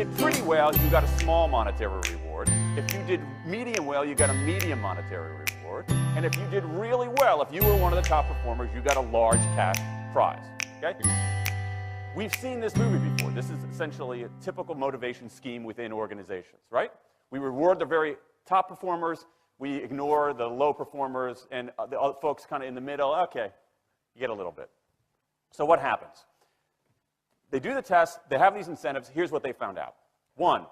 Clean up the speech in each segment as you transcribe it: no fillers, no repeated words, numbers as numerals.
did pretty well, you got a small monetary reward. If you did medium well, you got a medium monetary reward. And if you did really well, if you were one of the top performers, you got a large cash prize. Okay? We've seen this movie before. This is essentially a typical motivation scheme within organizations, right? We reward the very top performers, we ignore the low performers, and the other folks kind of in the middle. Okay, you get a little bit. So what happens? They do the test, they have these incentives. Here's what they found out. One,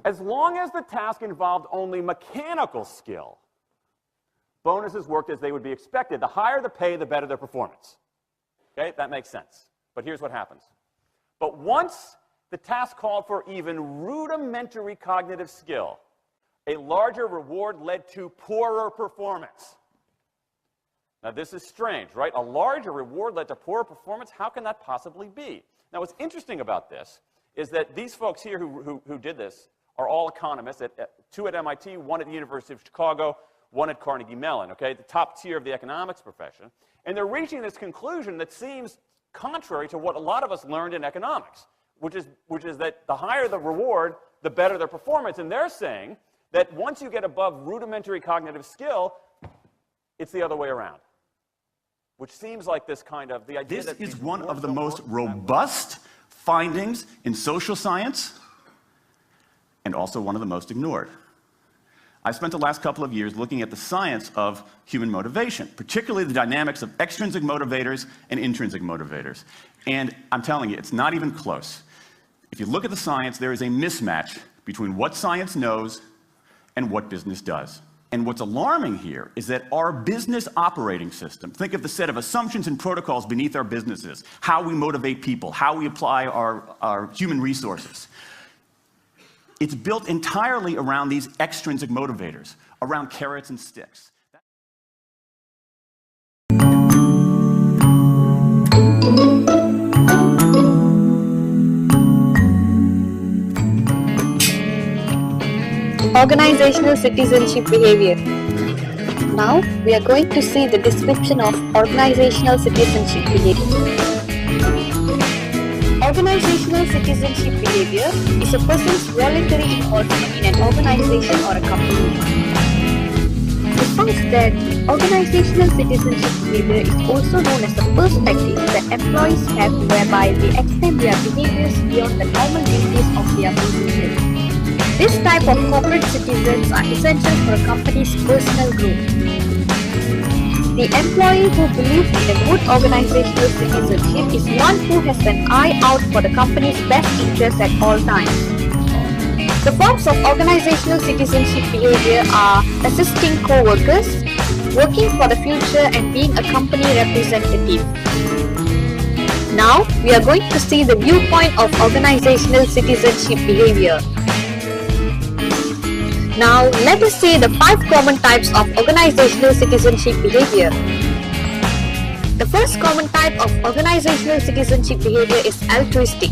as long as the task involved only mechanical skill, bonuses worked as they would be expected. The higher the pay, the better their performance. Okay, that makes sense. But here's what happens. But once the task called for even rudimentary cognitive skill, a larger reward led to poorer performance. Now this is strange, right? A larger reward led to poorer performance? How can that possibly be? Now, what's interesting about this is that these folks here who did this are all economists, two at MIT, one at the University of Chicago, one at Carnegie Mellon, okay, the top tier of the economics profession. And they're reaching this conclusion that seems contrary to what a lot of us learned in economics, which is that the higher the reward, the better their performance. And they're saying that once you get above rudimentary cognitive skill, it's the other way around. Which seems like this kind of, the idea that... This is one of the most robust findings in social science, and also one of the most ignored. I spent the last couple of years looking at the science of human motivation, particularly the dynamics of extrinsic motivators and intrinsic motivators. And I'm telling you, it's not even close. If you look at the science, there is a mismatch between what science knows and what business does. And what's alarming here is that our business operating system, think of the set of assumptions and protocols beneath our businesses, how we motivate people, how we apply our human resources. It's built entirely around these extrinsic motivators, around carrots and sticks. Organizational citizenship behavior. Now we are going to see the description of organizational citizenship behavior. Organizational citizenship behavior is a person's voluntary involvement in an organization or a company. It finds that organizational citizenship behavior is also known as the perspective that employees have whereby they extend their behaviors beyond the normal duties of their position. This type of corporate citizens are essential for a company's personal growth. The employee who believes in a good organizational citizenship is one who has an eye out for the company's best interests at all times. The forms of organizational citizenship behavior are assisting co-workers, working for the future, and being a company representative. Now, we are going to see the viewpoint of organizational citizenship behavior. Now, let us see the 5 common types of organizational citizenship behavior. The first common type of organizational citizenship behavior is altruistic.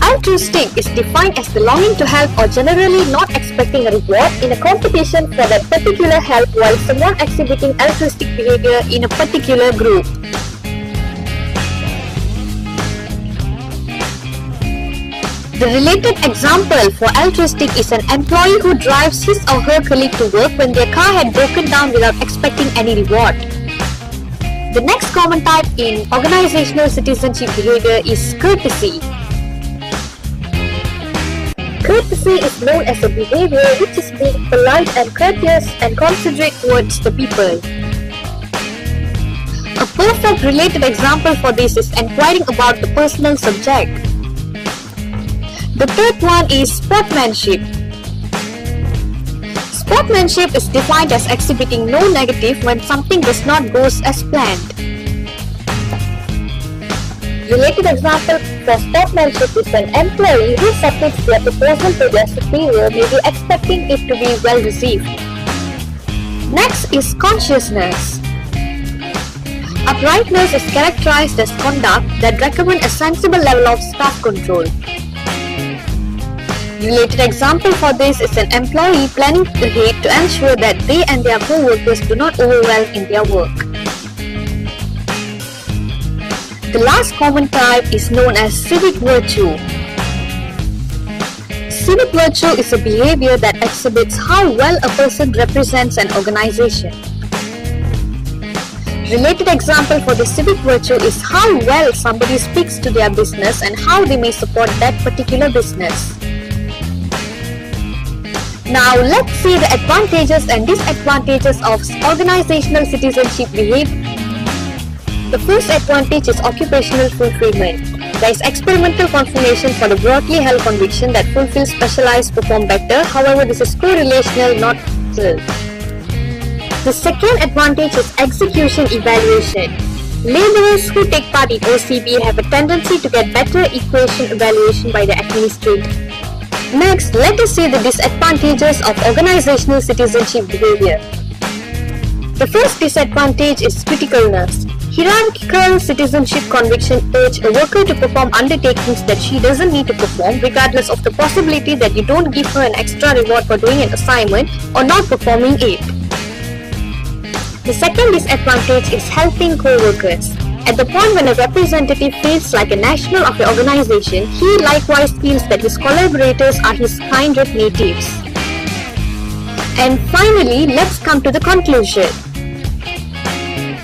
Altruistic is defined as the longing to help or generally not expecting a reward in a competition for that particular help while someone exhibiting altruistic behavior in a particular group. The related example for altruistic is an employee who drives his or her colleague to work when their car had broken down without expecting any reward. The next common type in organizational citizenship behavior is courtesy. Courtesy is known as a behavior which is being polite and courteous and considerate towards the people. A perfect related example for this is inquiring about the personal subject. The third one is sportsmanship. Sportsmanship is defined as exhibiting no negative when something does not go as planned. Related example for sportsmanship is an employee who submits their proposal to their superior may be expecting it to be well received. Next is consciousness. Uprightness is characterized as conduct that recommends a sensible level of staff control. Related example for this is an employee planning ahead to ensure that they and their co-workers do not overwhelm in their work. The last common type is known as civic virtue. Civic virtue is a behavior that exhibits how well a person represents an organization. Related example for the civic virtue is how well somebody speaks to their business and how they may support that particular business. Now let's see the advantages and disadvantages of organizational citizenship behavior. The first advantage is occupational fulfillment. There is experimental confirmation for the broadly held conviction that fulfill specialized perform better. However, this is correlational, not causal. The second advantage is execution evaluation. Laborers who take part in OCB have a tendency to get better equation evaluation by the administrator. Next, let us see the disadvantages of organizational citizenship behavior. The first disadvantage is criticalness. Hierarchical citizenship conviction urge a worker to perform undertakings that she doesn't need to perform, regardless of the possibility that you don't give her an extra reward for doing an assignment or not performing it. The second disadvantage is helping co-workers. At the point when a representative feels like a national of the organization, he likewise feels that his collaborators are his kindred natives. And finally, let's come to the conclusion.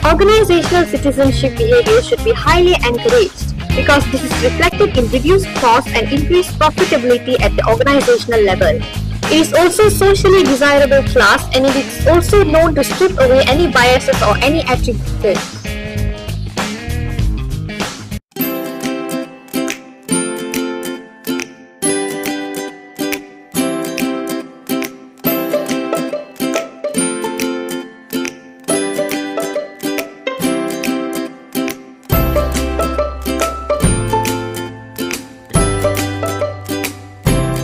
Organizational citizenship behavior should be highly encouraged because this is reflected in reduced costs and increased profitability at the organizational level. It is also socially desirable class and it is also known to strip away any biases or any attributes.